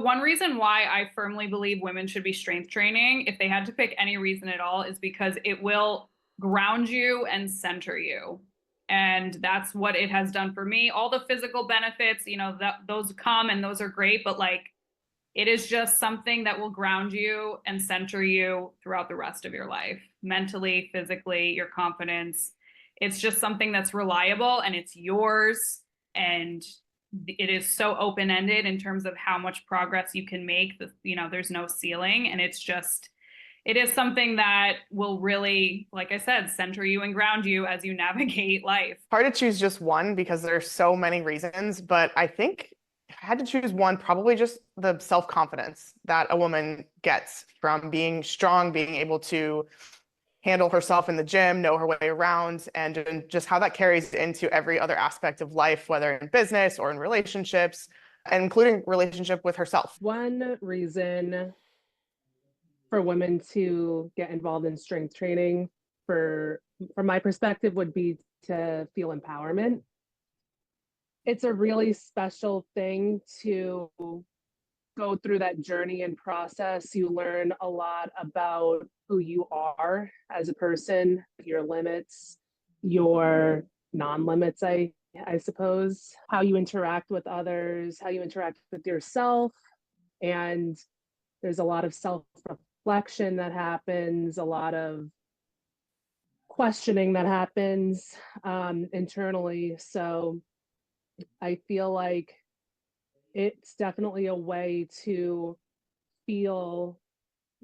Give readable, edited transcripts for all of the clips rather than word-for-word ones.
One reason why I firmly believe women should be strength training, if they had to pick any reason at all, is because it will ground you and center you. And that's what it has done for me. All the physical benefits, those come and those are great, but like it is just something that will ground you and center you throughout the rest of your life, mentally, physically, your confidence. It's just something that's reliable and it's yours. And it is so open-ended in terms of how much progress you can make. There's no ceiling. And it is something that will really, like I said, center you and ground you as you navigate life. Hard to choose just one because there's so many reasons, but I think if I had to choose one, probably just the self-confidence that a woman gets from being strong, being able to handle herself in the gym, know her way around, and just how that carries into every other aspect of life, whether in business or in relationships, and including relationship with herself. One reason for women to get involved in strength training, from my perspective, would be to feel empowerment. It's a really special thing to go through that journey and process. You learn a lot about who you are as a person, your limits, your non-limits, I suppose, how you interact with others, how you interact with yourself. And there's a lot of self-reflection that happens, a lot of questioning that happens internally. So I feel like it's definitely a way to feel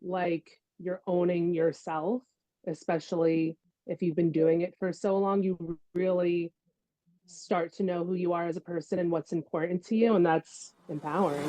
like you're owning yourself, especially if you've been doing it for so long. You really start to know who you are as a person and what's important to you, and that's empowering.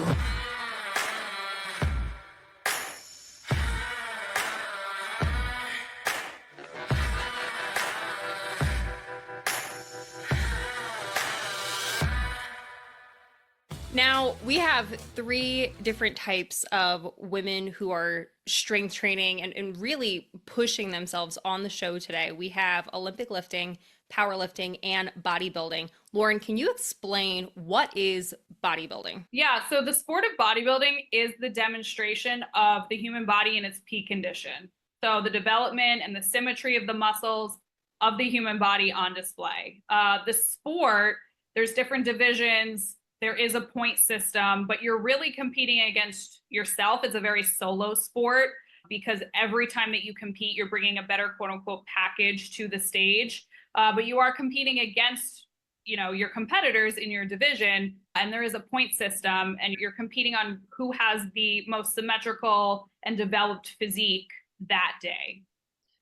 Now, we have three different types of women who are strength training and really pushing themselves on the show today. We have Olympic lifting, powerlifting, and bodybuilding. Lauren, can you explain what is bodybuilding? Yeah, so the sport of bodybuilding is the demonstration of the human body in its peak condition. So the development and the symmetry of the muscles of the human body on display. The sport, there's different divisions. There is a point system, but you're really competing against yourself. It's a very solo sport because every time that you compete, you're bringing a better quote unquote package to the stage. But you are competing against, your competitors in your division, and there is a point system, and you're competing on who has the most symmetrical and developed physique that day.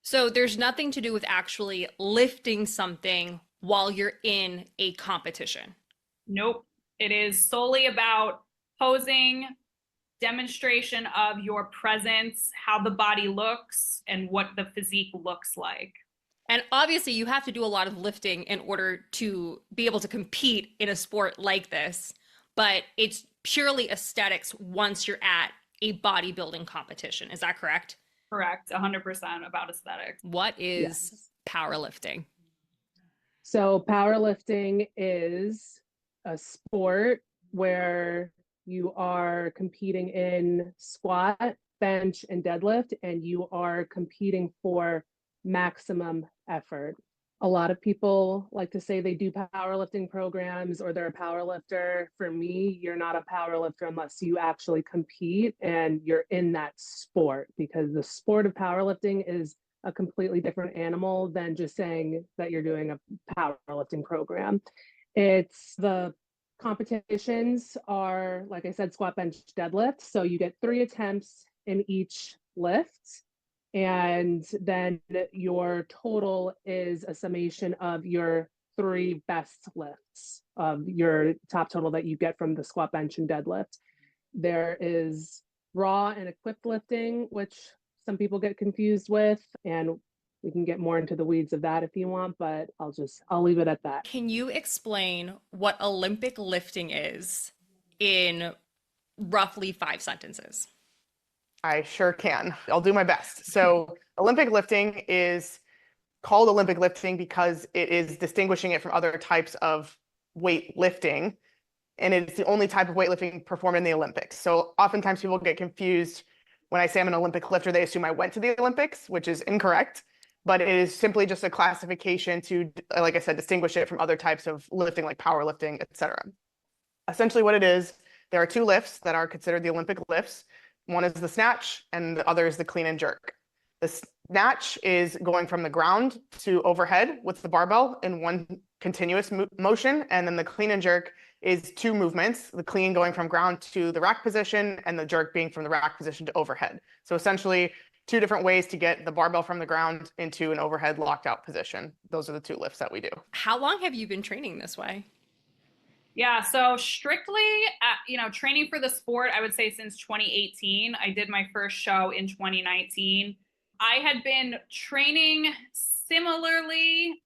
So there's nothing to do with actually lifting something while you're in a competition. Nope. It is solely about posing, demonstration of your presence, how the body looks, and what the physique looks like. And obviously, you have to do a lot of lifting in order to be able to compete in a sport like this, but it's purely aesthetics once you're at a bodybuilding competition. Is that correct? Correct. 100% about aesthetics. What is powerlifting? So powerlifting is a sport where you are competing in squat, bench, and deadlift, and you are competing for maximum effort. A lot of people like to say they do powerlifting programs or they're a powerlifter. For me, you're not a powerlifter unless you actually compete and you're in that sport, because the sport of powerlifting is a completely different animal than just saying that you're doing a powerlifting program. It's the competitions are, like I said, squat, bench, deadlift. So you get 3 attempts in each lift. And then your total is a summation of your 3 best lifts of your top total that you get from the squat, bench, and deadlift. There is raw and equipped lifting, which some people get confused with, and we can get more into the weeds of that if you want, but I'll leave it at that. Can you explain what Olympic lifting is in roughly 5 sentences? I sure can. I'll do my best. So Olympic lifting is called Olympic lifting because it is distinguishing it from other types of weight lifting. and it's the only type of weightlifting performed in the Olympics. So oftentimes people get confused when I say I'm an Olympic lifter, they assume I went to the Olympics, which is incorrect. But it is simply just a classification to, like I said, distinguish it from other types of lifting like powerlifting, et cetera. Essentially what it is, there are two lifts that are considered the Olympic lifts. One is the snatch and the other is the clean and jerk. The snatch is going from the ground to overhead with the barbell in one continuous motion. And then the clean and jerk is two movements, the clean going from ground to the rack position and the jerk being from the rack position to overhead. So essentially two different ways to get the barbell from the ground into an overhead locked out position. Those are the two lifts that we do. How long have you been training this way? Yeah, so strictly, training for the sport, I would say since 2018. I did my first show in 2019. I had been training similarly,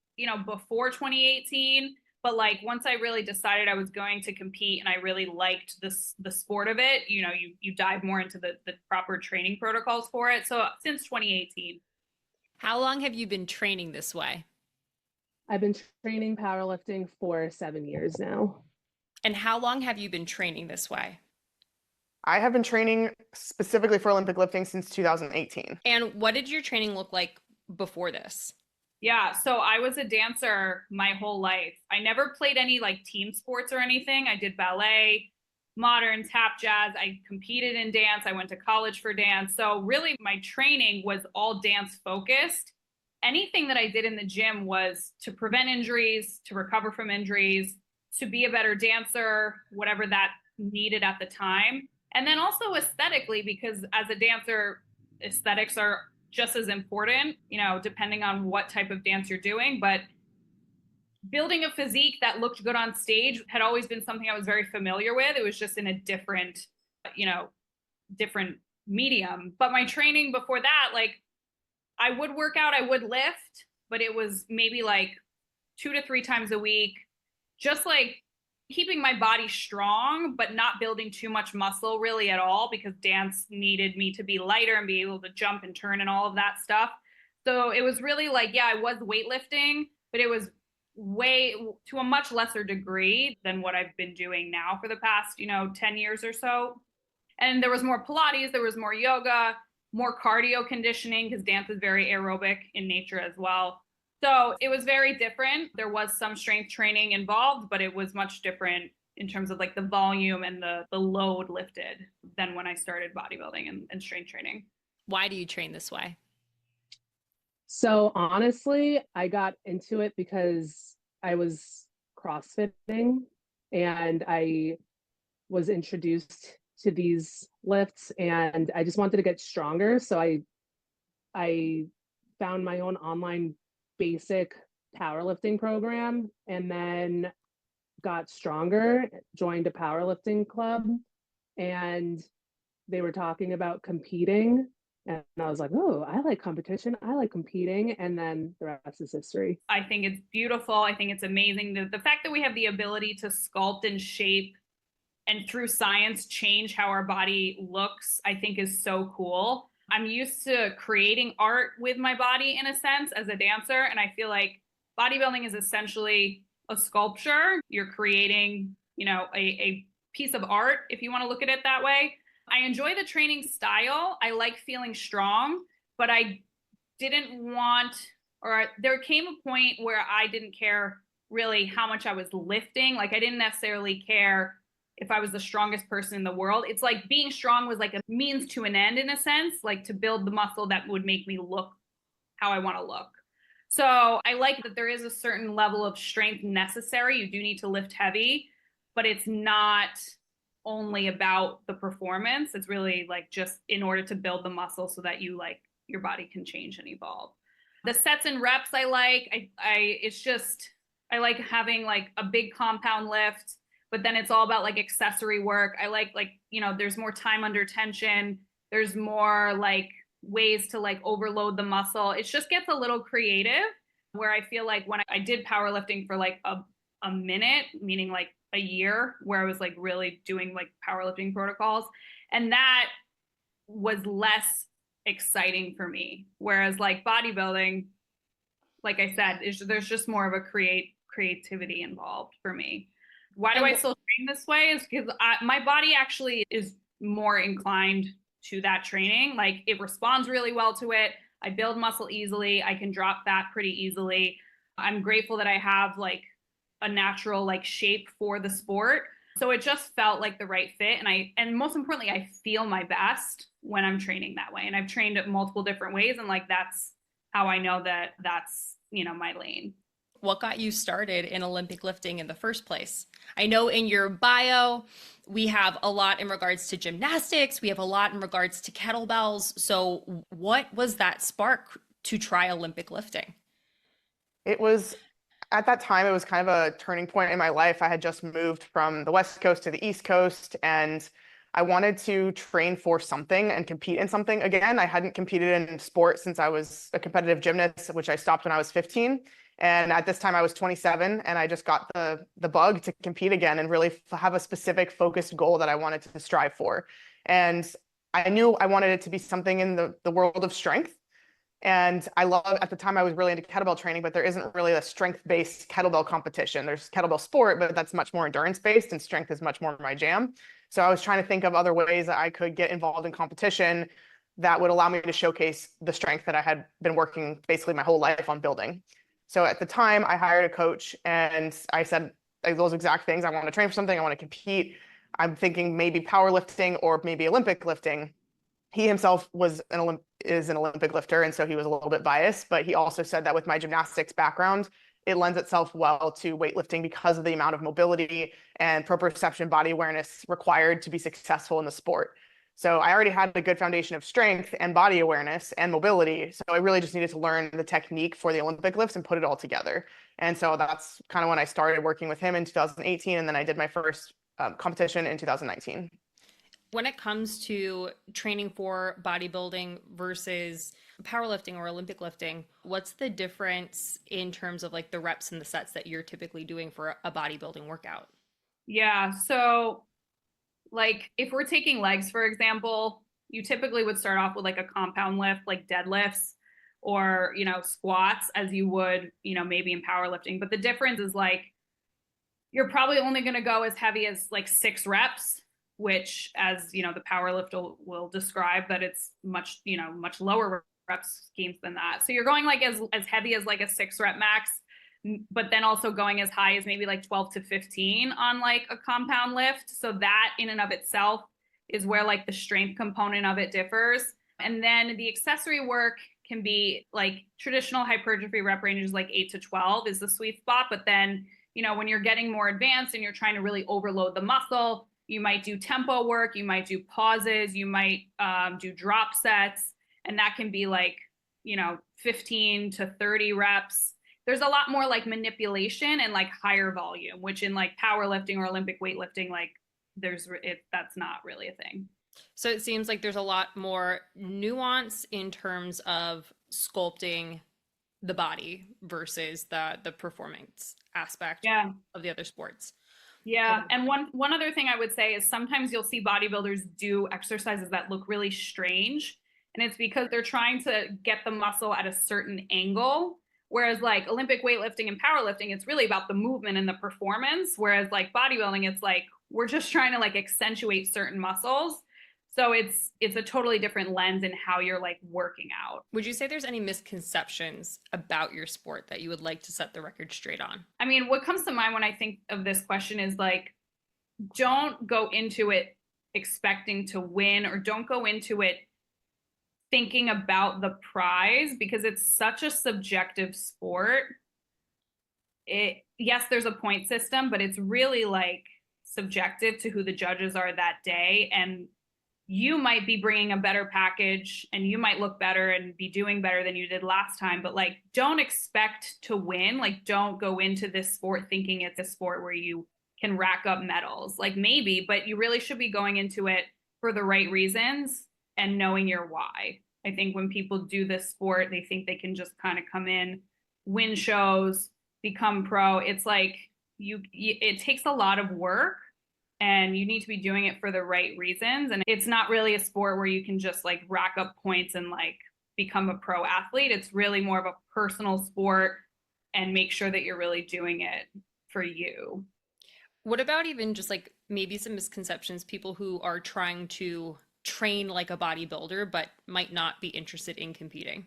before 2018, but like once I really decided I was going to compete and I really liked the sport of it, you dive more into the proper training protocols for it. So since 2018. How long have you been training this way? I've been training powerlifting for 7 years now. And how long have you been training this way? I have been training specifically for Olympic lifting since 2018. And what did your training look like before this? Yeah, so I was a dancer my whole life. I never played any like team sports or anything. I did ballet, modern, tap, jazz. I competed in dance. I went to college for dance. So really my training was all dance focused. Anything that I did in the gym was to prevent injuries, to recover from injuries, to be a better dancer, whatever that needed at the time. And then also aesthetically, because as a dancer, aesthetics are just as important, depending on what type of dance you're doing. But building a physique that looked good on stage had always been something I was very familiar with. It was just in a different medium. But my training before that, like I would work out, I would lift, but it was maybe like 2 to 3 times a week, just like keeping my body strong, but not building too much muscle really at all, because dance needed me to be lighter and be able to jump and turn and all of that stuff. So it was really like, yeah, I was weightlifting, but it was way to a much lesser degree than what I've been doing now for the past, 10 years or so. And there was more Pilates, there was more yoga, more cardio conditioning, because dance is very aerobic in nature as well. So it was very different. There was some strength training involved, but it was much different in terms of like the volume and the load lifted than when I started bodybuilding and strength training. Why do you train this way? So honestly, I got into it because I was CrossFitting and I was introduced to these lifts and I just wanted to get stronger. So I found my own online basic powerlifting program and then got stronger, joined a powerlifting club, and they were talking about competing. And I was like, oh, I like competition. I like competing. And then the rest is history. I think it's beautiful. I think it's amazing. The fact that we have the ability to sculpt and shape and through science change how our body looks, I think is so cool. I'm used to creating art with my body in a sense as a dancer. And I feel like bodybuilding is essentially a sculpture. You're creating, a piece of art, if you want to look at it that way. I enjoy the training style. I like feeling strong, but I didn't want, or there came a point where I didn't care really how much I was lifting. Like I didn't necessarily care if I was the strongest person in the world. It's like being strong was like a means to an end in a sense, like to build the muscle that would make me look how I want to look. So I like that there is a certain level of strength necessary. You do need to lift heavy, but it's not only about the performance. It's really like just in order to build the muscle so that you like your body can change and evolve. The sets and reps I like. I like having like a big compound lift, but then it's all about like accessory work. I like, there's more time under tension. There's more like ways to like overload the muscle. It just gets a little creative, where I feel like when I did powerlifting for like a minute, meaning like a year, where I was like really doing like powerlifting protocols, and that was less exciting for me. Whereas like bodybuilding, like I said, there's just more of a creativity involved for me. Why do And I still train this way? Is because my body actually is more inclined to that training. Like it responds really well to it. I build muscle easily. I can drop fat pretty easily. I'm grateful that I have like a natural like shape for the sport. So it just felt like the right fit. And most importantly, I feel my best when I'm training that way. And I've trained it multiple different ways. And like that's how I know that that's, my lane. what got you started in Olympic lifting in the first place? I know in your bio, we have a lot in regards to gymnastics, we have a lot in regards to kettlebells. So, what was that spark to try Olympic lifting? It was at that time, it was kind of a turning point in my life. I had just moved from the West Coast to the East Coast, and I wanted to train for something and compete in something again. I hadn't competed in sport since I was a competitive gymnast, which I stopped when I was 15. And at this time, I was 27, and I just got the bug to compete again and really have a specific focused goal that I wanted to strive for. And I knew I wanted it to be something in the world of strength. And at the time I was really into kettlebell training, but there isn't really a strength-based kettlebell competition. There's kettlebell sport, but that's much more endurance-based, and strength is much more my jam. So I was trying to think of other ways that I could get involved in competition that would allow me to showcase the strength that I had been working basically my whole life on building. So at the time I hired a coach and I said those exact things. I want to train for something. I want to compete. I'm thinking maybe powerlifting or maybe Olympic lifting. He himself is an Olympic lifter, and so he was a little bit biased, but he also said that with my gymnastics background, it lends itself well to weightlifting because of the amount of mobility and proprioception body awareness required to be successful in the sport. So I already had a good foundation of strength and body awareness and mobility. So I really just needed to learn the technique for the Olympic lifts and put it all together. And so that's kind of when I started working with him in 2018. And then I did my first competition in 2019. When it comes to training for bodybuilding versus powerlifting or Olympic lifting, what's the difference in terms of like the reps and the sets that you're typically doing for a bodybuilding workout? Yeah. So like if we're taking legs, for example, you typically would start off with like a compound lift, like deadlifts or, squats as you would, maybe in powerlifting. But the difference is like, you're probably only going to go as heavy as like 6 reps, which as, the power lift will describe that it's much, much lower reps schemes than that. So you're going like as heavy as like a 6 rep max, but then also going as high as maybe like 12 to 15 on like a compound lift. So that in and of itself is where like the strength component of it differs. And then the accessory work can be like traditional hypertrophy rep ranges, like 8 to 12 is the sweet spot. But then, when you're getting more advanced and you're trying to really overload the muscle, you might do tempo work, you might do pauses, you might do drop sets, and that can be like, 15 to 30 reps. There's a lot more like manipulation and like higher volume, which in like powerlifting or Olympic weightlifting, like that's not really a thing. So it seems like there's a lot more nuance in terms of sculpting the body versus the performance aspect of the other sports. Yeah. And one other thing I would say is sometimes you'll see bodybuilders do exercises that look really strange. And it's because they're trying to get the muscle at a certain angle. Whereas like Olympic weightlifting and powerlifting, it's really about the movement and the performance. Whereas like bodybuilding, it's like, we're just trying to like accentuate certain muscles. So it's a totally different lens in how you're like working out. Would you say there's any misconceptions about your sport that you would like to set the record straight on? I mean, what comes to mind when I think of this question is like, don't go into it expecting to win, or don't go into it thinking about the prize, because it's such a subjective sport. Yes, there's a point system, but it's really like subjective to who the judges are that day. And you might be bringing a better package and you might look better and be doing better than you did last time, but like, don't expect to win. Like, don't go into this sport thinking it's a sport where you can rack up medals. Like maybe, but you really should be going into it for the right reasons and knowing your why. I think when people do this sport, they think they can just kind of come in, win shows, become pro. It's like it takes a lot of work. And you need to be doing it for the right reasons. And it's not really a sport where you can just like rack up points and like become a pro athlete. It's really more of a personal sport, and make sure that you're really doing it for you. What about even just like maybe some misconceptions, people who are trying to train like a bodybuilder but might not be interested in competing?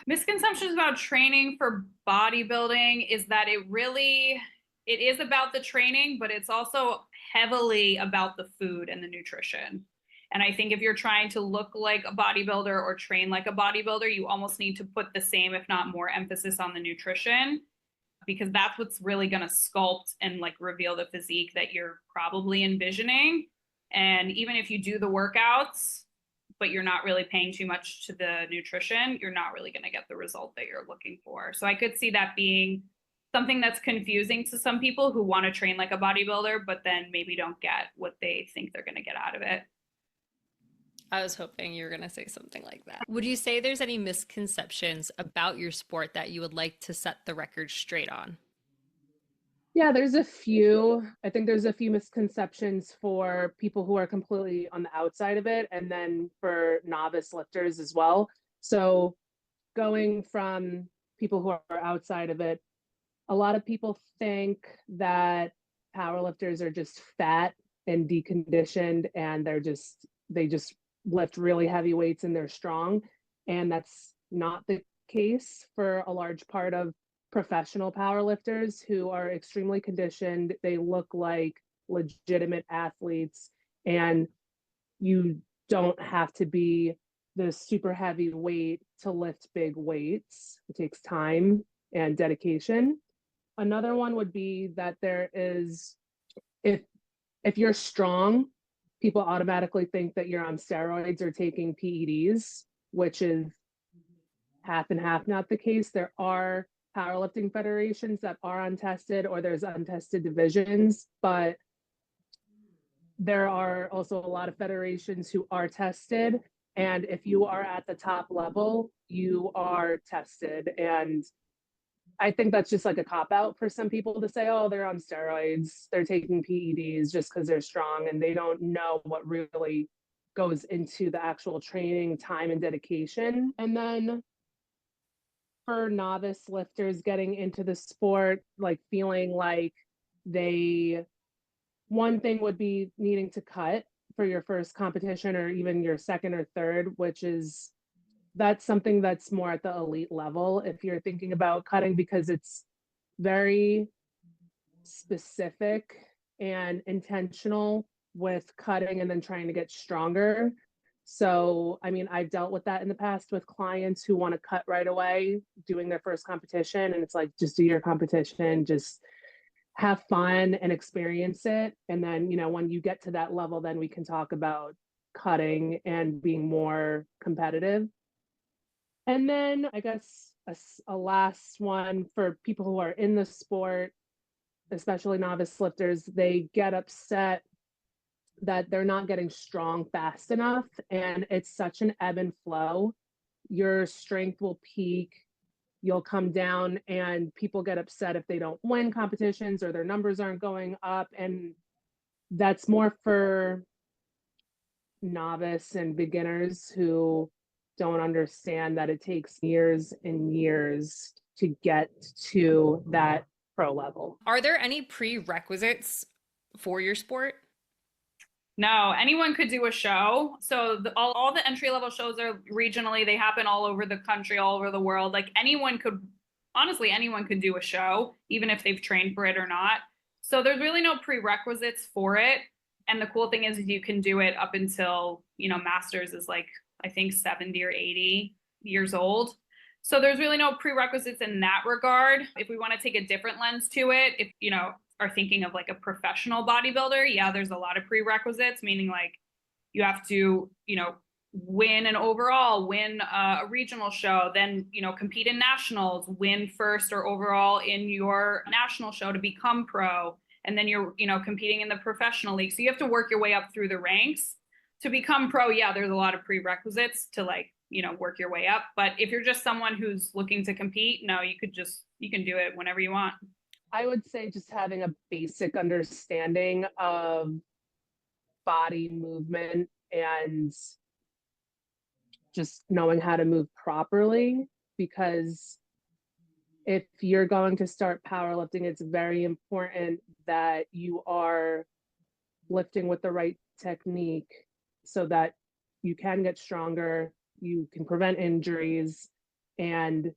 Misconceptions about training for bodybuilding is that it is about the training, but it's also heavily about the food and the nutrition. And I think if you're trying to look like a bodybuilder or train like a bodybuilder, you almost need to put the same, if not more, emphasis on the nutrition, because that's what's really going to sculpt and like reveal the physique that you're probably envisioning. And even if you do the workouts, but you're not really paying too much to the nutrition, you're not really going to get the result that you're looking for. So I could see that being something that's confusing to some people who want to train like a bodybuilder, but then maybe don't get what they think they're going to get out of it. I was hoping you were going to say something like that. Would you say there's any misconceptions about your sport that you would like to set the record straight on? Yeah, there's a few. I think there's a few misconceptions for people who are completely on the outside of it, and then for novice lifters as well. So going from people who are outside of it, a lot of people think that powerlifters are just fat and deconditioned and they just lift really heavy weights and they're strong. And that's not the case for a large part of professional powerlifters who are extremely conditioned. They look like legitimate athletes, and you don't have to be the super heavy weight to lift big weights. It takes time and dedication. Another one would be that there is, if you're strong, people automatically think that you're on steroids or taking PEDs, which is half and half not the case. There are powerlifting federations that are untested, or there's untested divisions, but there are also a lot of federations who are tested. And if you are at the top level, you are tested. And I think that's just like a cop out for some people to say, oh, they're on steroids, they're taking PEDs just because they're strong, and they don't know what really goes into the actual training time and dedication. And then for novice lifters getting into the sport, like feeling like one thing would be needing to cut for your first competition or even your second or third, that's something that's more at the elite level if you're thinking about cutting, because it's very specific and intentional with cutting and then trying to get stronger. So, I mean, I've dealt with that in the past with clients who want to cut right away doing their first competition. And it's like, just do your competition, just have fun and experience it. And then, when you get to that level, then we can talk about cutting and being more competitive. And then I guess a last one for people who are in the sport, especially novice lifters, they get upset that they're not getting strong fast enough. And it's such an ebb and flow. Your strength will peak, you'll come down, and people get upset if they don't win competitions or their numbers aren't going up. And that's more for novice and beginners who don't understand that it takes years and years to get to that pro level. Are there any prerequisites for your sport? No, anyone could do a show. So all the entry level shows are regionally, they happen all over the country, all over the world. Like anyone could do a show, even if they've trained for it or not. So there's really no prerequisites for it. And the cool thing is you can do it up until, masters is like, I think 70 or 80 years old. So there's really no prerequisites in that regard. If we want to take a different lens to it, if, are thinking of like a professional bodybuilder, yeah, there's a lot of prerequisites, meaning like you have to, win an overall, win a regional show, then, compete in nationals, win first or overall in your national show to become pro. And then you're, competing in the professional league. So you have to work your way up through the ranks to become pro. Yeah, there's a lot of prerequisites to like, work your way up. But if you're just someone who's looking to compete, no, you can do it whenever you want. I would say just having a basic understanding of body movement and just knowing how to move properly, because if you're going to start powerlifting, it's very important that you are lifting with the right technique so that you can get stronger, you can prevent injuries, and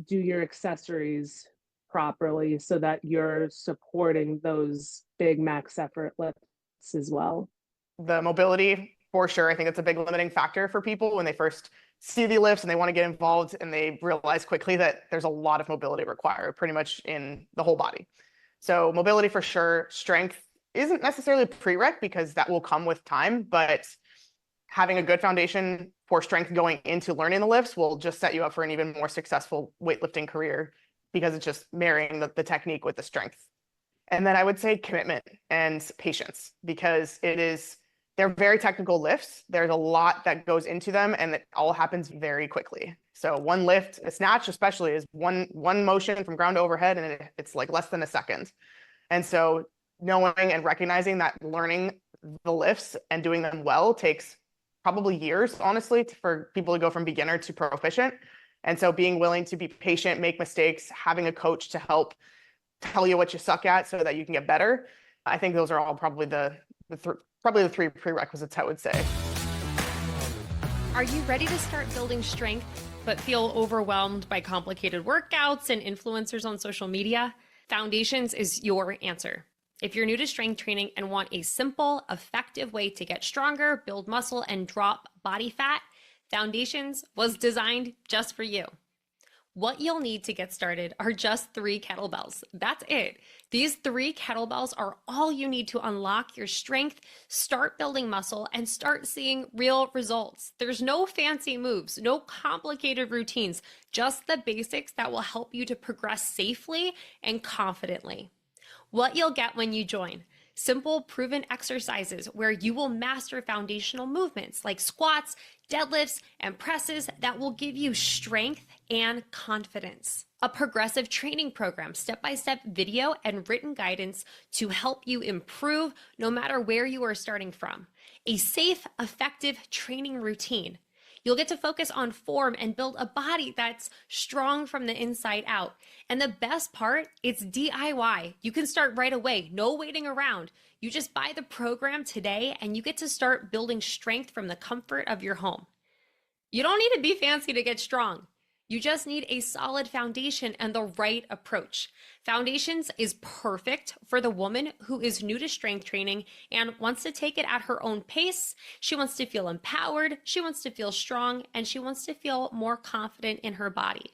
do your accessories properly so that you're supporting those big max effort lifts as well. The mobility, for sure, I think that's a big limiting factor for people when they first see the lifts and they want to get involved, and they realize quickly that there's a lot of mobility required pretty much in the whole body. So mobility for sure. Strength isn't necessarily a prereq because that will come with time, but having a good foundation for strength going into learning the lifts will just set you up for an even more successful weightlifting career, because it's just marrying the technique with the strength. And then I would say commitment and patience, because they're very technical lifts. There's a lot that goes into them, and it all happens very quickly. So one lift, a snatch especially, is one motion from ground to overhead, and it's like less than a second. And so knowing and recognizing that learning the lifts and doing them well takes probably years, honestly, for people to go from beginner to proficient. And so being willing to be patient, make mistakes, having a coach to help tell you what you suck at so that you can get better. I think those are all probably the three prerequisites, I would say. Are you ready to start building strength but feel overwhelmed by complicated workouts and influencers on social media? Foundations is your answer. If you're new to strength training and want a simple, effective way to get stronger, build muscle, and drop body fat, Foundations was designed just for you. What you'll need to get started are just 3 kettlebells. That's it. These 3 kettlebells are all you need to unlock your strength, start building muscle, and start seeing real results. There's no fancy moves, no complicated routines, just the basics that will help you to progress safely and confidently. What you'll get when you join: simple, proven exercises where you will master foundational movements like squats, deadlifts, and presses that will give you strength and confidence. A progressive training program, step-by-step video and written guidance to help you improve no matter where you are starting from. A safe, effective training routine. You'll get to focus on form and build a body that's strong from the inside out. And the best part, it's DIY. You can start right away, no waiting around. You just buy the program today and you get to start building strength from the comfort of your home. You don't need to be fancy to get strong. You just need a solid foundation and the right approach. Foundations is perfect for the woman who is new to strength training and wants to take it at her own pace. She wants to feel empowered, she wants to feel strong, and she wants to feel more confident in her body.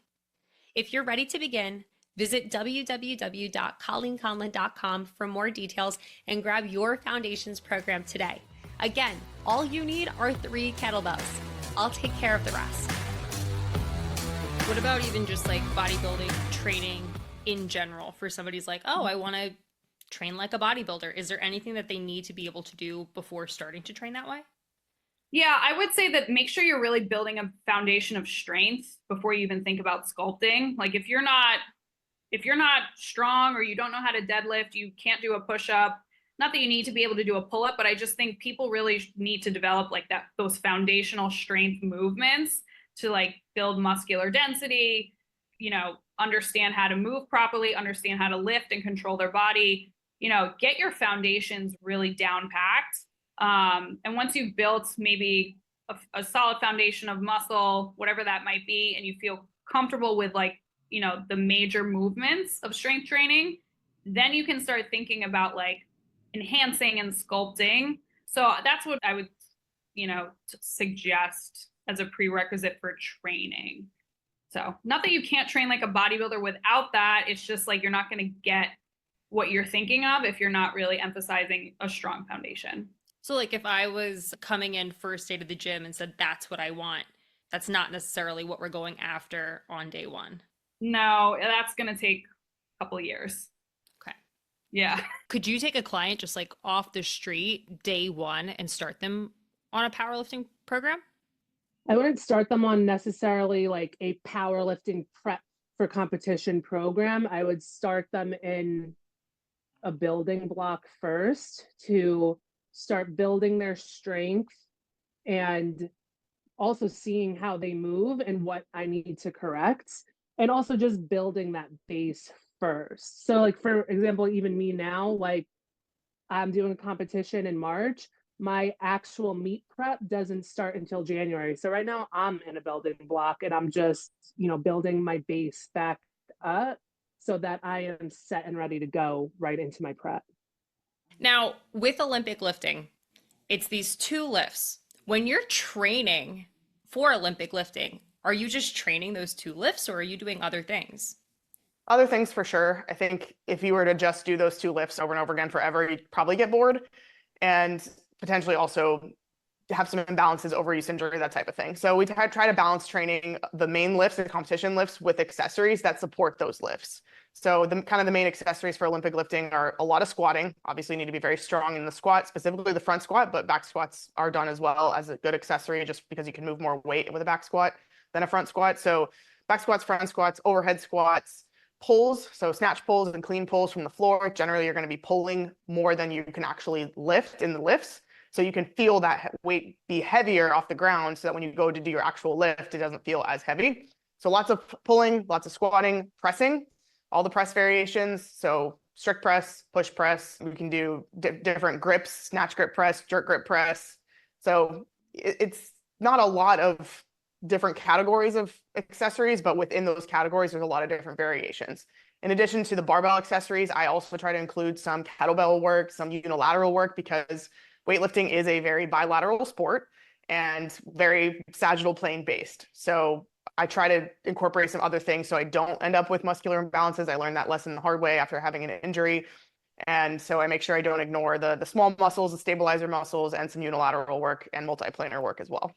If you're ready to begin, visit www.colleenconlon.com for more details and grab your Foundations program today. Again, all you need are 3 kettlebells. I'll take care of the rest. What about even just like bodybuilding training in general for somebody's like, oh, I want to train like a bodybuilder? Is there anything that they need to be able to do before starting to train that way? Yeah, I would say that make sure you're really building a foundation of strength before you even think about sculpting. Like if you're not strong or you don't know how to deadlift, you can't do a push-up. Not that you need to be able to do a pull-up, but I just think people really need to develop like those foundational strength movements to like build muscular density, understand how to move properly, understand how to lift and control their body, get your foundations really down packed. And once you've built maybe a solid foundation of muscle, whatever that might be, and you feel comfortable with like, the major movements of strength training, then you can start thinking about like enhancing and sculpting. So that's what I would, suggest as a prerequisite for training. So not that you can't train like a bodybuilder without that. It's just like you're not going to get what you're thinking of if you're not really emphasizing a strong foundation. So like if I was coming in first day to the gym and said, that's what I want, that's not necessarily what we're going after on day one. No, that's going to take a couple of years. Okay. Yeah. Could you take a client just like off the street day one and start them on a powerlifting program? I wouldn't start them on necessarily like a powerlifting prep for competition program. I would start them in a building block first to start building their strength and also seeing how they move and what I need to correct. and also just building that base first. So like, for example, even me now, like I'm doing a competition in March. My actual meet prep doesn't start until January. So right now I'm in a building block and I'm just, building my base back up so that I am set and ready to go right into my prep. Now, with Olympic lifting, it's these two lifts. When you're training for Olympic lifting, are you just training those two lifts or are you doing other things? Other things for sure. I think if you were to just do those two lifts over and over again forever, you'd probably get bored and potentially also have some imbalances, overuse injury, that type of thing. So we try to balance training the main lifts and competition lifts with accessories that support those lifts. So the main accessories for Olympic lifting are a lot of squatting. Obviously, you need to be very strong in the squat, specifically the front squat, but back squats are done as well as a good accessory just because you can move more weight with a back squat than a front squat. So back squats, front squats, overhead squats, pulls, so snatch pulls and clean pulls from the floor. Generally, you're going to be pulling more than you can actually lift in the lifts. So you can feel that weight be heavier off the ground so that when you go to do your actual lift, it doesn't feel as heavy. So lots of pulling, lots of squatting, pressing, all the press variations. So strict press, push press. We can do different grips, snatch grip press, jerk grip press. So it's not a lot of different categories of accessories, but within those categories, there's a lot of different variations. In addition to the barbell accessories, I also try to include some kettlebell work, some unilateral work, because weightlifting is a very bilateral sport and very sagittal plane based. So I try to incorporate some other things so I don't end up with muscular imbalances. I learned that lesson the hard way after having an injury. And so I make sure I don't ignore the small muscles, the stabilizer muscles, and some unilateral work and multiplanar work as well.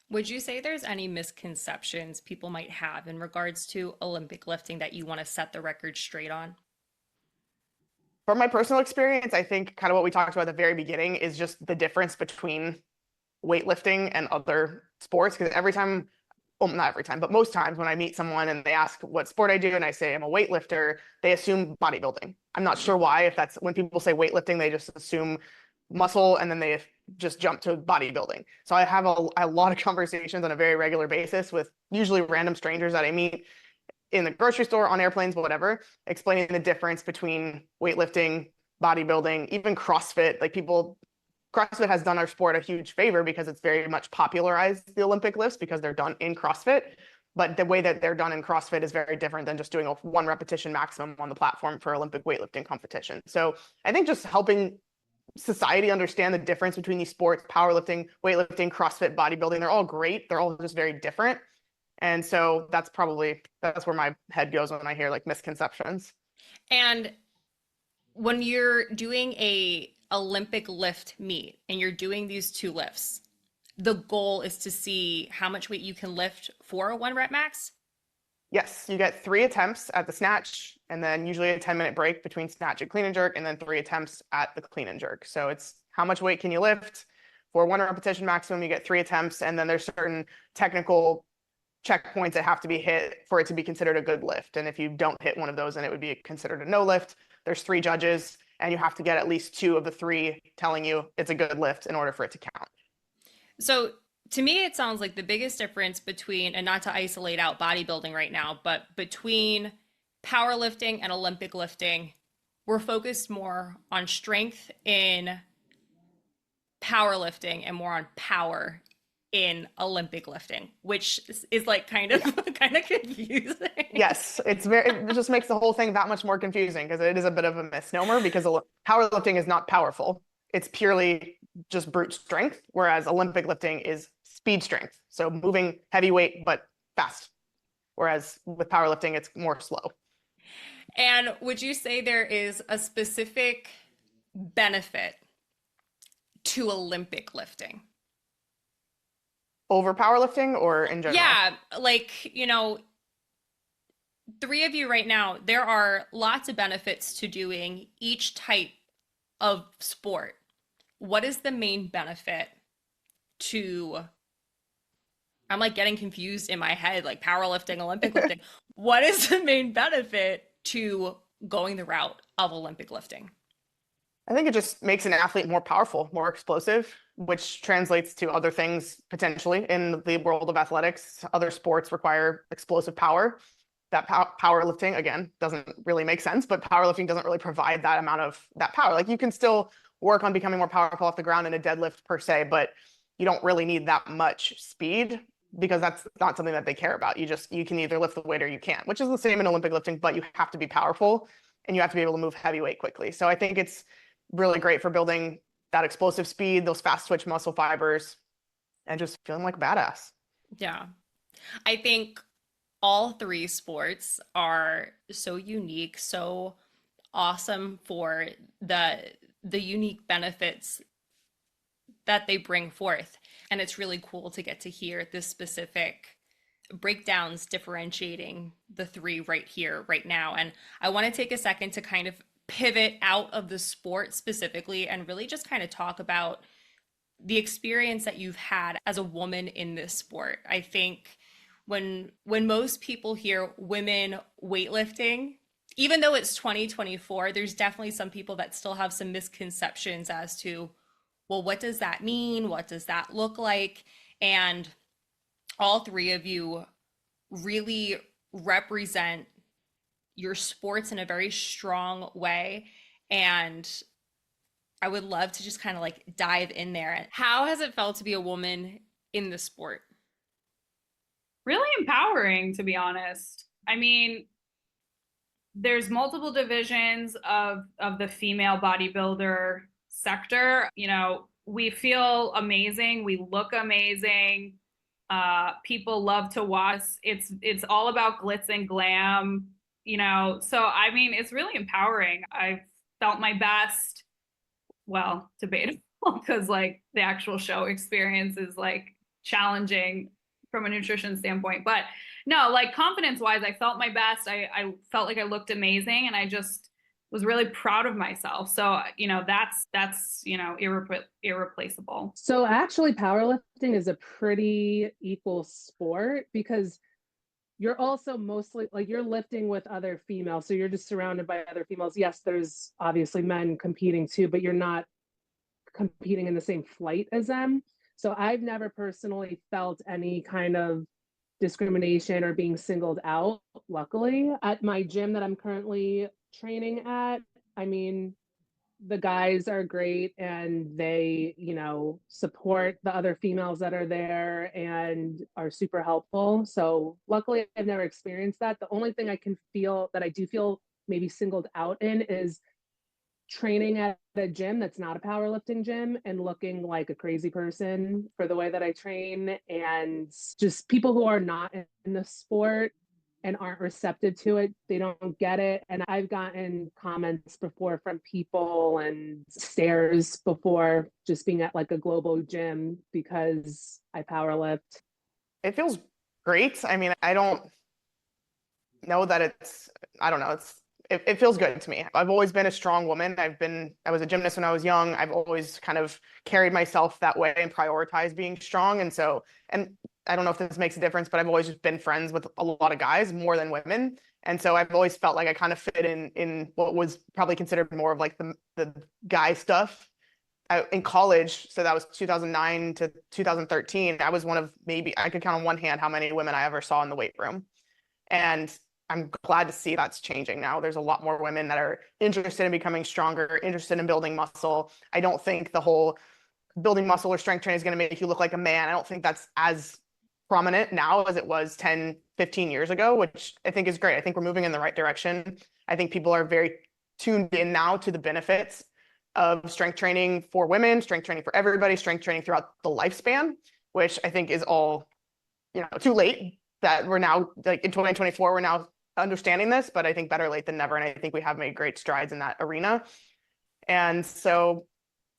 Would you say there's any misconceptions people might have in regards to Olympic lifting that you want to set the record straight on? From my personal experience, I think kind of what we talked about at the very beginning is just the difference between weightlifting and other sports. Because every time, well, not every time, but most times when I meet someone and they ask what sport I do and I say I'm a weightlifter, they assume bodybuilding. I'm not sure why. If that's when people say weightlifting, they just assume muscle and then they just jump to bodybuilding. So I have a lot of conversations on a very regular basis with usually random strangers that I meet in the grocery store, on airplanes, whatever, explaining the difference between weightlifting, bodybuilding, even CrossFit. CrossFit has done our sport a huge favor because it's very much popularized the Olympic lifts because they're done in CrossFit. But the way that they're done in CrossFit is very different than just doing a 1 repetition maximum on the platform for Olympic weightlifting competition. So I think just helping society understand the difference between these sports, powerlifting, weightlifting, CrossFit, bodybuilding, they're all great. They're all just very different. And so that's where my head goes when I hear like misconceptions. And when you're doing a Olympic lift meet and you're doing these two lifts, the goal is to see how much weight you can lift for a 1 rep max? Yes, you get 3 attempts at the snatch and then usually a 10-minute break between snatch and clean and jerk, and then 3 attempts at the clean and jerk. So it's how much weight can you lift for 1 repetition maximum, you get 3 attempts, and then there's certain technical checkpoints that have to be hit for it to be considered a good lift. And if you don't hit one of those, then it would be considered a no lift. There's 3 judges and you have to get at least 2 of the 3 telling you it's a good lift in order for it to count. So to me, it sounds like the biggest difference between, and not to isolate out bodybuilding right now, but between powerlifting and Olympic lifting, we're focused more on strength in powerlifting and more on power in Olympic lifting, which is like kind of confusing. Yes, it just makes the whole thing that much more confusing because it is a bit of a misnomer because powerlifting is not powerful. It's purely just brute strength, whereas Olympic lifting is speed strength. So moving heavy weight, but fast. Whereas with powerlifting, it's more slow. And would you say there is a specific benefit to Olympic lifting? Over powerlifting or in general? Yeah, like, 3 of you right now, there are lots of benefits to doing each type of sport. What is the main benefit to, I'm like getting confused in my head, like powerlifting, Olympic lifting. What is the main benefit to going the route of Olympic lifting? I think it just makes an athlete more powerful, more explosive, which translates to other things potentially in the world of athletics. Other sports require explosive power. that powerlifting, again, doesn't really make sense, but powerlifting doesn't really provide that amount of that power. Like you can still work on becoming more powerful off the ground in a deadlift per se, but you don't really need that much speed because that's not something that they care about. You can either lift the weight or you can't, which is the same in Olympic lifting, but you have to be powerful and you have to be able to move heavy weight quickly. So I think it's really great for building that explosive speed, those fast twitch muscle fibers, and just feeling like a badass. Yeah. I think all three sports are so unique, so awesome for the unique benefits that they bring forth. And it's really cool to get to hear the specific breakdowns differentiating the three right here, right now. And I want to take a second to kind of pivot out of the sport specifically and really just kind of talk about the experience that you've had as a woman in this sport. I think when most people hear women weightlifting, even though it's 2024, there's definitely some people that still have some misconceptions as to, well, what does that mean? What does that look like? And all three of you really represent your sports in a very strong way. And I would love to just kind of like dive in there. How has it felt to be a woman in the sport? Really empowering, to be honest. I mean, there's multiple divisions of the female bodybuilder sector. You know, we feel amazing, we look amazing. People love to watch. It's all about glitz and glam, you know. So I mean, it's really empowering. I've felt my best. Well, debatable because like the actual show experience is like challenging from a nutrition standpoint. But no, like confidence wise, I felt my best. I felt like I looked amazing and I just was really proud of myself. So, you know, that's, you know, irreplaceable. So actually powerlifting is a pretty equal sport because you're also mostly like you're lifting with other females. So you're just surrounded by other females. Yes, there's obviously men competing too, but you're not competing in the same flight as them. So I've never personally felt any kind of discrimination or being singled out, luckily. At my gym that I'm currently training at, I mean, the guys are great and they, you know, support the other females that are there and are super helpful. So luckily I've never experienced that. The only thing I can feel that I do feel maybe singled out in is training at a gym that's not a powerlifting gym and looking like a crazy person for the way that I train, and just people who are not in the sport and aren't receptive to it, they don't get it. And I've gotten comments before from people and stares before just being at like a global gym because I powerlift. It feels great. I mean, I don't know that I don't know, it feels good to me. I've always been a strong woman. I was a gymnast when I was young. I've always kind of carried myself that way and prioritized being strong. And I don't know if this makes a difference, but I've always just been friends with a lot of guys more than women. And so I've always felt like I kind of fit in what was probably considered more of like the guy stuff. In college, so that was 2009 to 2013, I was one of maybe, I could count on one hand how many women I ever saw in the weight room. And I'm glad to see that's changing now. There's a lot more women that are interested in becoming stronger, interested in building muscle. I don't think the whole building muscle or strength training is going to make you look like a man. I don't think that's as prominent now as it was 10, 15 years ago, which I think is great. I think we're moving in the right direction. I think people are very tuned in now to the benefits of strength training for women, strength training for everybody, strength training throughout the lifespan, which I think is all, you know, too late that we're now like in 2024, we're now understanding this, but I think better late than never. And I think we have made great strides in that arena. And so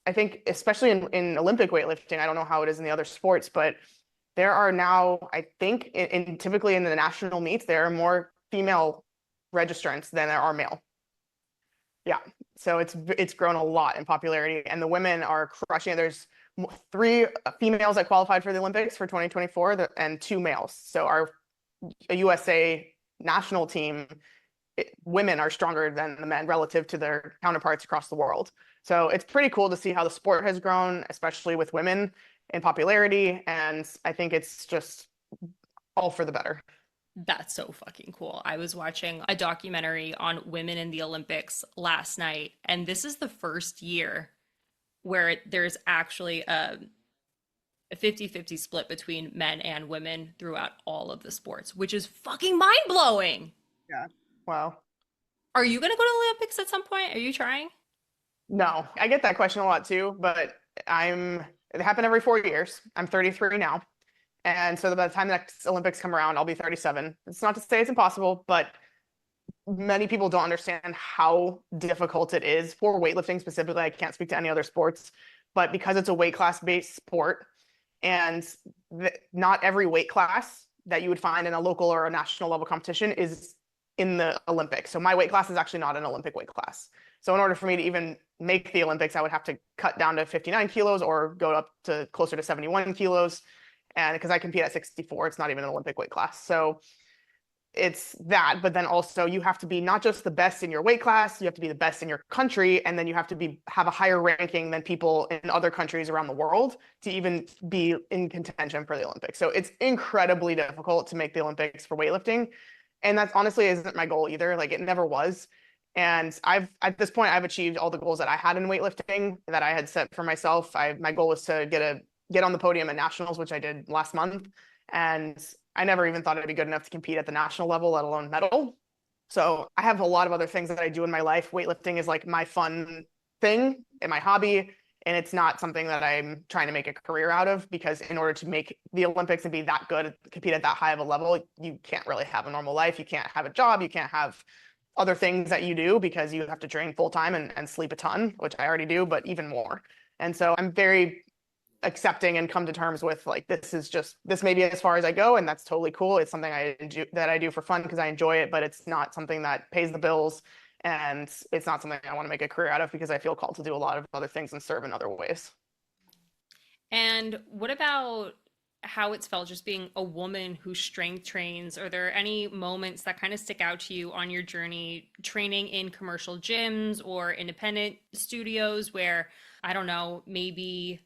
I think, especially in Olympic weightlifting, I don't know how it is in the other sports, but there are now, I think, typically in the national meets, there are more female registrants than there are male. Yeah, so it's grown a lot in popularity, and the women are crushing it. There's 3 females that qualified for the Olympics for 2024, and 2 males. So our USA national team, women are stronger than the men relative to their counterparts across the world. So it's pretty cool to see how the sport has grown, especially with women in popularity. And I think it's just all for the better. That's so fucking cool. I was watching a documentary on women in the Olympics last night, and this is the first year where there's actually a 50-50 split between men and women throughout all of the sports, which is fucking mind-blowing. Yeah. Wow. Are you going to go to the Olympics at some point? Are you trying? No, I get that question a lot too, but it happened every 4 years. I'm 33 now. And so by the time the next Olympics come around, I'll be 37. It's not to say it's impossible, but many people don't understand how difficult it is for weightlifting specifically. I can't speak to any other sports, but because it's a weight class based sport, and not every weight class that you would find in a local or a national level competition is in the Olympics. So my weight class is actually not an Olympic weight class. So in order for me to even make the Olympics, I would have to cut down to 59 kilos or go up to closer to 71 kilos. And because I compete at 64, it's not even an Olympic weight class. So it's that, but then also you have to be not just the best in your weight class, you have to be the best in your country, and then you have to have a higher ranking than people in other countries around the world to even be in contention for the Olympics. So it's incredibly difficult to make the Olympics for weightlifting. And that's honestly isn't my goal either. Like it never was. And at this point, I've achieved all the goals that I had in weightlifting that I had set for myself. My goal was to get on the podium at nationals, which I did last month. And I never even thought I'd be good enough to compete at the national level, let alone medal. So I have a lot of other things that I do in my life. Weightlifting is like my fun thing and my hobby. And it's not something that I'm trying to make a career out of, because in order to make the Olympics and be that good, compete at that high of a level, you can't really have a normal life. You can't have a job. You can't have other things that you do because you have to train full time and sleep a ton, which I already do, but even more. And so I'm very accepting and come to terms with like, this may be as far as I go, and that's totally cool. It's something that I do for fun because I enjoy it, but it's not something that pays the bills, and it's not something I want to make a career out of because I feel called to do a lot of other things and serve in other ways. And what about how it's felt just being a woman who strength trains? Are there any moments that kind of stick out to you on your journey training in commercial gyms or independent studios where, I don't know, maybe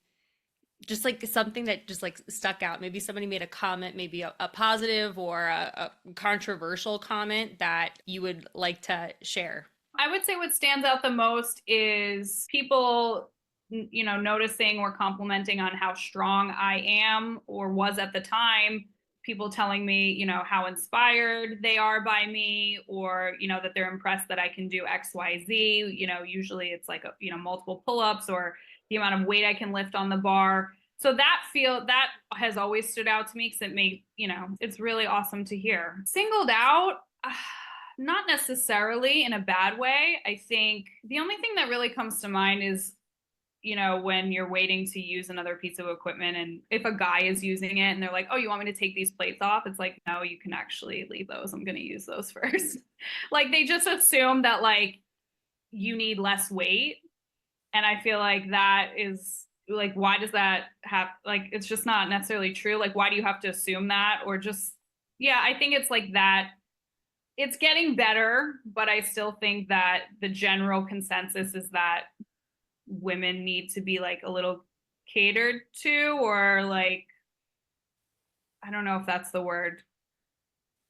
just like something that just like stuck out? Maybe somebody made a comment, maybe a positive or a controversial comment that you would like to share. I would say what stands out the most is people, noticing or complimenting on how strong I am or was at the time. People telling me, how inspired they are by me, or, that they're impressed that I can do X, Y, Z. Usually it's like, multiple pull-ups or the amount of weight I can lift on the bar. So that has always stood out to me because it's really awesome to hear. Singled out, not necessarily in a bad way. I think the only thing that really comes to mind is, when you're waiting to use another piece of equipment, and if a guy is using it and they're like, oh, you want me to take these plates off? It's like, no, you can actually leave those. I'm going to use those first. Like they just assume that like you need less weight. And I feel like that is like, why does that have, like, it's just not necessarily true. Like, why do you have to assume that? Or just, yeah, I think it's like that. It's getting better, but I still think that the general consensus is that women need to be like a little catered to, or like, I don't know if that's the word.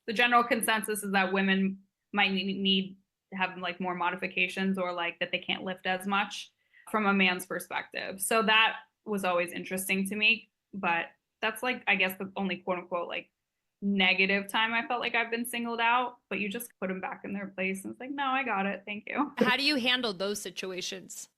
The general consensus is that women might need to have like more modifications, or like that they can't lift as much from a man's perspective. So that was always interesting to me, but that's like, I guess the only quote unquote like negative time I felt like I've been singled out. But you just put them back in their place and it's like, no, I got it, thank you. How do you handle those situations?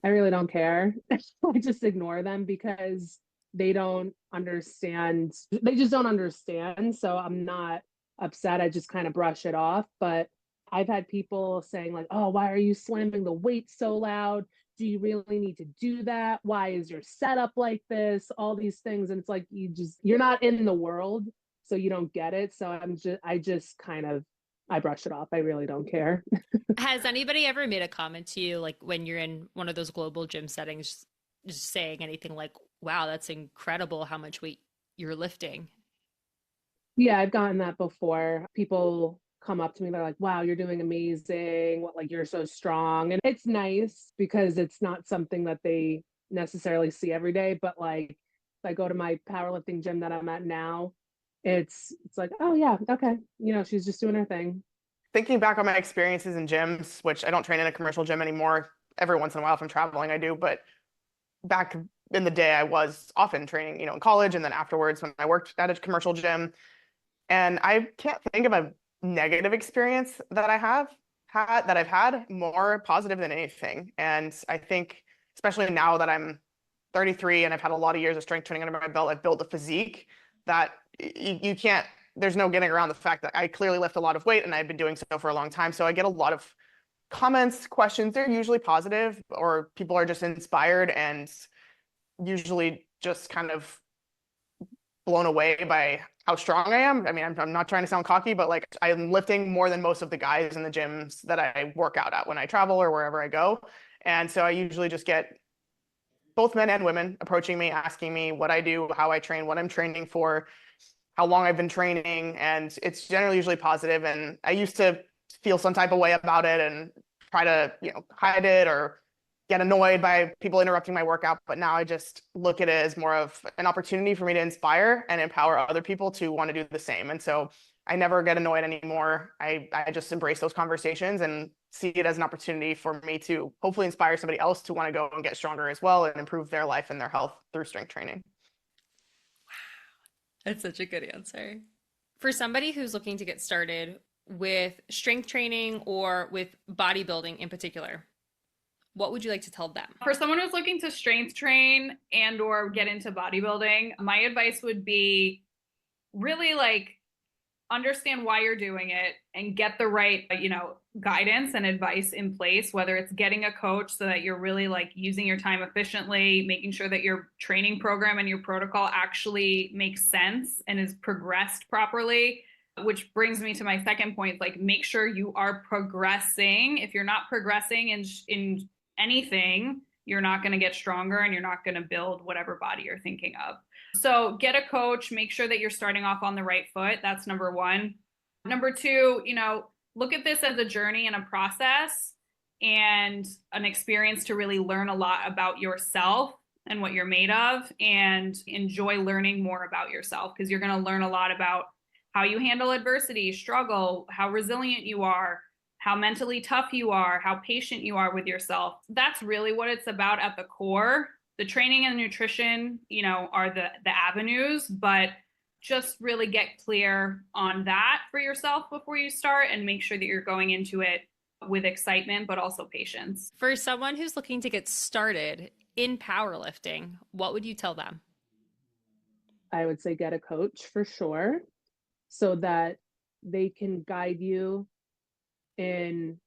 I really don't care. I just ignore them because they don't understand. They just don't understand. So I'm not upset. I just kind of brush it off. But I've had people saying like, oh, why are you slamming the weight so loud? Do you really need to do that? Why is your setup like this? All these things. And it's like, you're not in the world, so you don't get it. So I brush it off. I really don't care. Has anybody ever made a comment to you, like when you're in one of those global gym settings, just saying anything like, wow, that's incredible how much weight you're lifting? Yeah, I've gotten that before. People come up to me, they're like, wow, you're doing amazing. What, like, you're so strong. And it's nice because it's not something that they necessarily see every day. But like, if I go to my powerlifting gym that I'm at now, it's like, oh yeah, okay, she's just doing her thing. Thinking back on my experiences in gyms, which I don't train in a commercial gym anymore. Every once in a while, if I'm traveling, I do. But back in the day, I was often training, in college and then afterwards when I worked at a commercial gym. And I can't think of a negative experience that I've had more positive than anything. And I think, especially now that I'm 33 and I've had a lot of years of strength training under my belt, I've built a physique that you can't, there's no getting around the fact that I clearly lift a lot of weight and I've been doing so for a long time. So I get a lot of comments, questions. They're usually positive, or people are just inspired and usually just kind of blown away by how strong I am. I mean, I'm not trying to sound cocky, but like I'm lifting more than most of the guys in the gyms that I work out at when I travel or wherever I go. And so I usually just get both men and women approaching me, asking me what I do, how I train, what I'm training for, how long I've been training. And it's generally usually positive. And I used to feel some type of way about it and try to, hide it or get annoyed by people interrupting my workout. But now I just look at it as more of an opportunity for me to inspire and empower other people to want to do the same. And so I never get annoyed anymore. I just embrace those conversations and see it as an opportunity for me to hopefully inspire somebody else to want to go and get stronger as well and improve their life and their health through strength training. That's such a good answer. For somebody who's looking to get started with strength training or with bodybuilding in particular, what would you like to tell them? For someone who's looking to strength train and or get into bodybuilding, my advice would be really understand why you're doing it and get the right, guidance and advice in place, whether it's getting a coach so that you're really using your time efficiently, making sure that your training program and your protocol actually makes sense and is progressed properly, which brings me to my second point, make sure you are progressing. If you're not progressing in anything, you're not going to get stronger and you're not going to build whatever body you're thinking of. So get a coach, make sure that you're starting off on the right foot. That's number one. Number two, look at this as a journey and a process and an experience to really learn a lot about yourself and what you're made of, and enjoy learning more about yourself, because you're going to learn a lot about how you handle adversity, struggle, how resilient you are, how mentally tough you are, how patient you are with yourself. That's really what it's about at the core. The training and nutrition, are the avenues, but just really get clear on that for yourself before you start and make sure that you're going into it with excitement, but also patience. For someone who's looking to get started in powerlifting, what would you tell them? I would say get a coach for sure, so that they can guide you in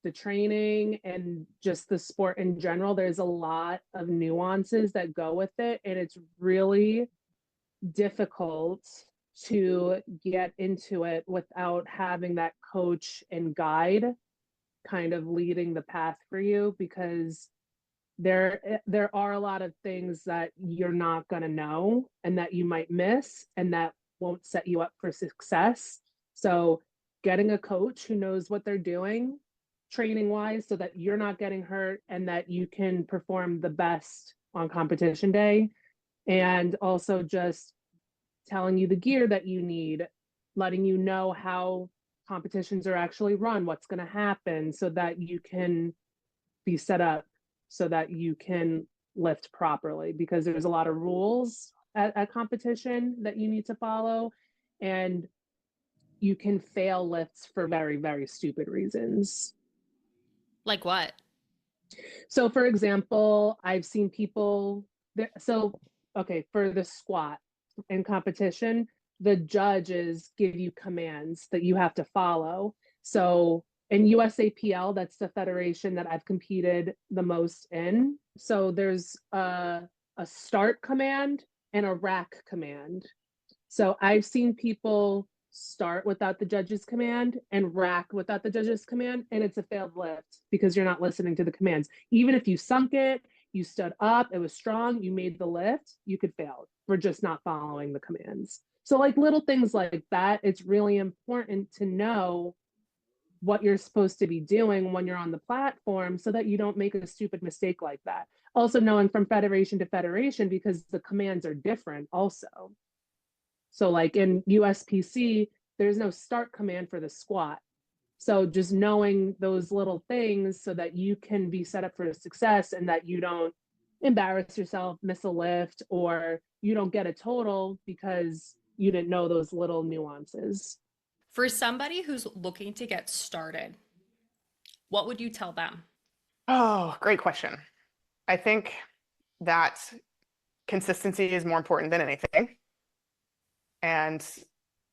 the training and just the sport in general. There's a lot of nuances that go with it, and it's really difficult to get into it without having that coach and guide kind of leading the path for you, because there are a lot of things that you're not going to know and that you might miss, and that won't set you up for success. So getting a coach who knows what they're doing training wise, so that you're not getting hurt and that you can perform the best on competition day. And also just telling you the gear that you need, letting you know how competitions are actually run, what's going to happen, so that you can be set up so that you can lift properly, because there's a lot of rules at competition that you need to follow, and you can fail lifts for very, very stupid reasons. Like what? So for example, I've seen people okay, for the squat in competition, the judges give you commands that you have to follow. So in USAPL, that's the federation that I've competed the most in. So there's a start command and a rack command. So I've seen people start without the judge's command and rack without the judge's command, and it's a failed lift because you're not listening to the commands. Even if you sunk it, you stood up, it was strong, you made the lift, you could fail for just not following the commands. So little things like that, it's really important to know what you're supposed to be doing when you're on the platform, so that you don't make a stupid mistake like that. Also knowing from federation to federation, because the commands are different also. So like in USPC, there's no start command for the squat. So just knowing those little things so that you can be set up for success and that you don't embarrass yourself, miss a lift, or you don't get a total because you didn't know those little nuances. For somebody who's looking to get started, what would you tell them? Oh, great question. I think that consistency is more important than anything. And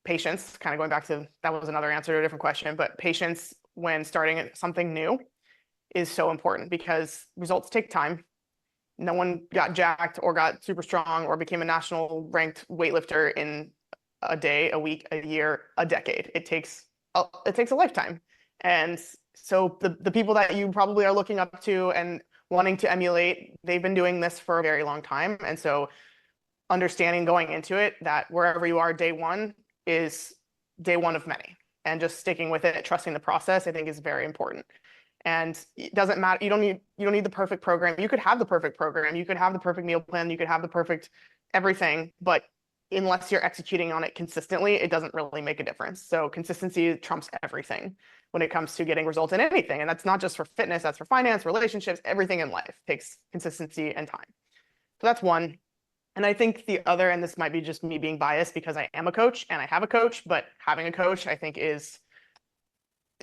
patience, kind of going back to, that was another answer to a different question, but patience when starting something new is so important because results take time. No one got jacked or got super strong or became a national ranked weightlifter in a day, a week, a year, a decade. It takes a lifetime. And so the people that you probably are looking up to and wanting to emulate, they've been doing this for a very long time. And so understanding going into it that wherever you are day one is day one of many, and just sticking with it, trusting the process, I think is very important. And it doesn't matter. You don't need the perfect program. You could have the perfect program. You could have the perfect meal plan. You could have the perfect everything, but unless you're executing on it consistently, it doesn't really make a difference. So consistency trumps everything when it comes to getting results in anything. And that's not just for fitness, that's for finance, relationships, everything in life takes consistency and time. So that's one. And I think the other, and this might be just me being biased because I am a coach and I have a coach, but having a coach, I think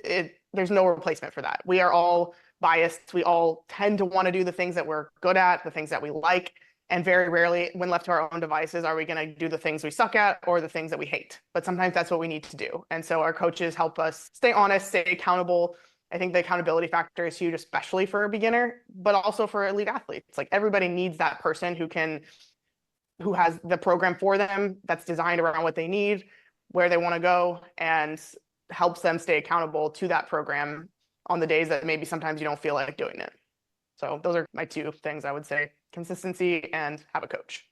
there's no replacement for that. We are all biased. We all tend to want to do the things that we're good at, the things that we like. And very rarely, when left to our own devices, are we going to do the things we suck at or the things that we hate. But sometimes that's what we need to do. And so our coaches help us stay honest, stay accountable. I think the accountability factor is huge, especially for a beginner, but also for elite athletes. Like everybody needs that person who has the program for them that's designed around what they need, where they want to go, and helps them stay accountable to that program on the days that maybe sometimes you don't feel like doing it. So those are my two things I would say: consistency and have a coach.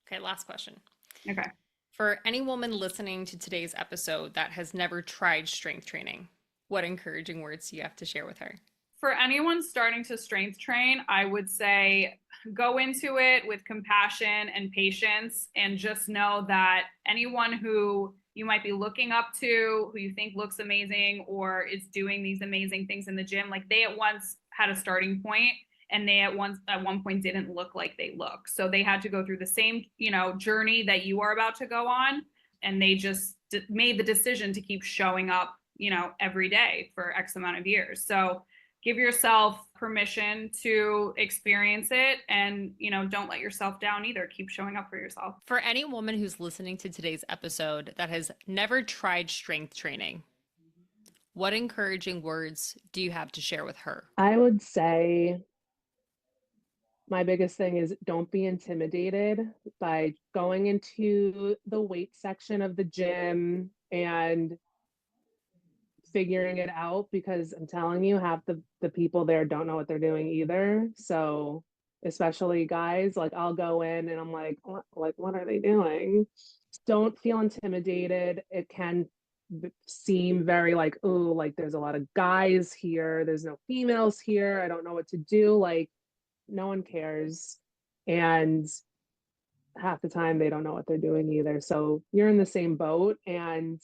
Okay, last question. Okay. For any woman listening to today's episode that has never tried strength training, what encouraging words do you have to share with her? For anyone starting to strength train, I would say go into it with compassion and patience, and just know that anyone who you might be looking up to, who you think looks amazing or is doing these amazing things in the gym, like they at once had a starting point, and they at one point didn't look like they look. So they had to go through the same, journey that you are about to go on, and they just made the decision to keep showing up, every day for X amount of years. So give yourself permission to experience it, and, don't let yourself down either. Keep showing up for yourself. For any woman who's listening to today's episode that has never tried strength training, what encouraging words do you have to share with her? I would say my biggest thing is don't be intimidated by going into the weight section of the gym and figuring it out, because I'm telling you, half the people there don't know what they're doing either. So especially guys, like I'll go in and I'm like, what are they doing? Don't feel intimidated. It can seem very like, oh, like there's a lot of guys here, there's no females here, I don't know what to do. Like no one cares, and half the time they don't know what they're doing either. So you're in the same boat, and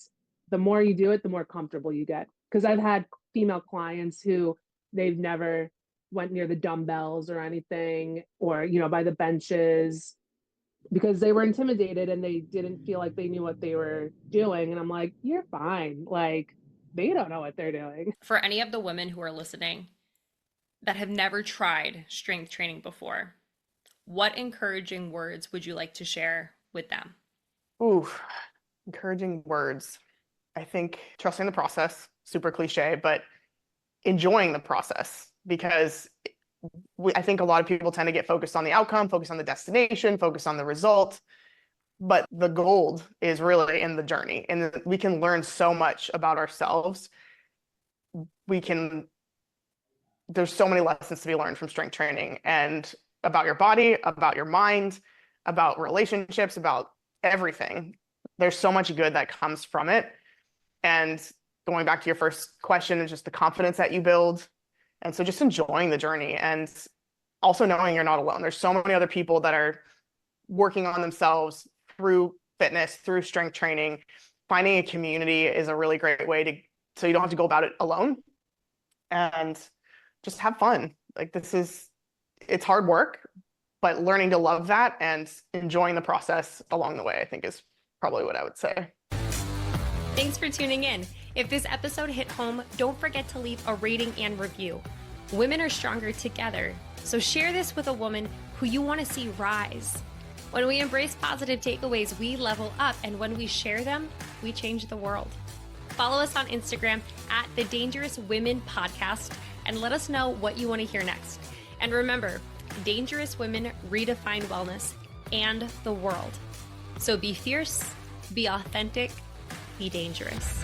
the more you do it, the more comfortable you get. Because I've had female clients who they've never went near the dumbbells or anything, or by the benches, because they were intimidated and they didn't feel like they knew what they were doing. And I'm like, you're fine. Like they don't know what they're doing. For any of the women who are listening that have never tried strength training before, what encouraging words would you like to share with them? Ooh, encouraging words. I think trusting the process, super cliche, but enjoying the process, because I think a lot of people tend to get focused on the outcome, focus on the destination, focus on the result. But the gold is really in the journey, and we can learn so much about ourselves. There's so many lessons to be learned from strength training, and about your body, about your mind, about relationships, about everything. There's so much good that comes from it. And going back to your first question, is just the confidence that you build. And so just enjoying the journey, and also knowing you're not alone. There's so many other people that are working on themselves through fitness, through strength training, finding a community is a really great way to, so you don't have to go about it alone, and just have fun. Like it's hard work, but learning to love that and enjoying the process along the way, I think, is probably what I would say. Thanks for tuning in. If this episode hit home, don't forget to leave a rating and review. Women are stronger together, so share this with a woman who you want to see rise. When we embrace positive takeaways, we level up, and when we share them, we change the world. Follow us on Instagram at The Dangerous Women Podcast and let us know what you want to hear next. And remember, dangerous women redefine wellness and the world. So be fierce, be authentic, be dangerous.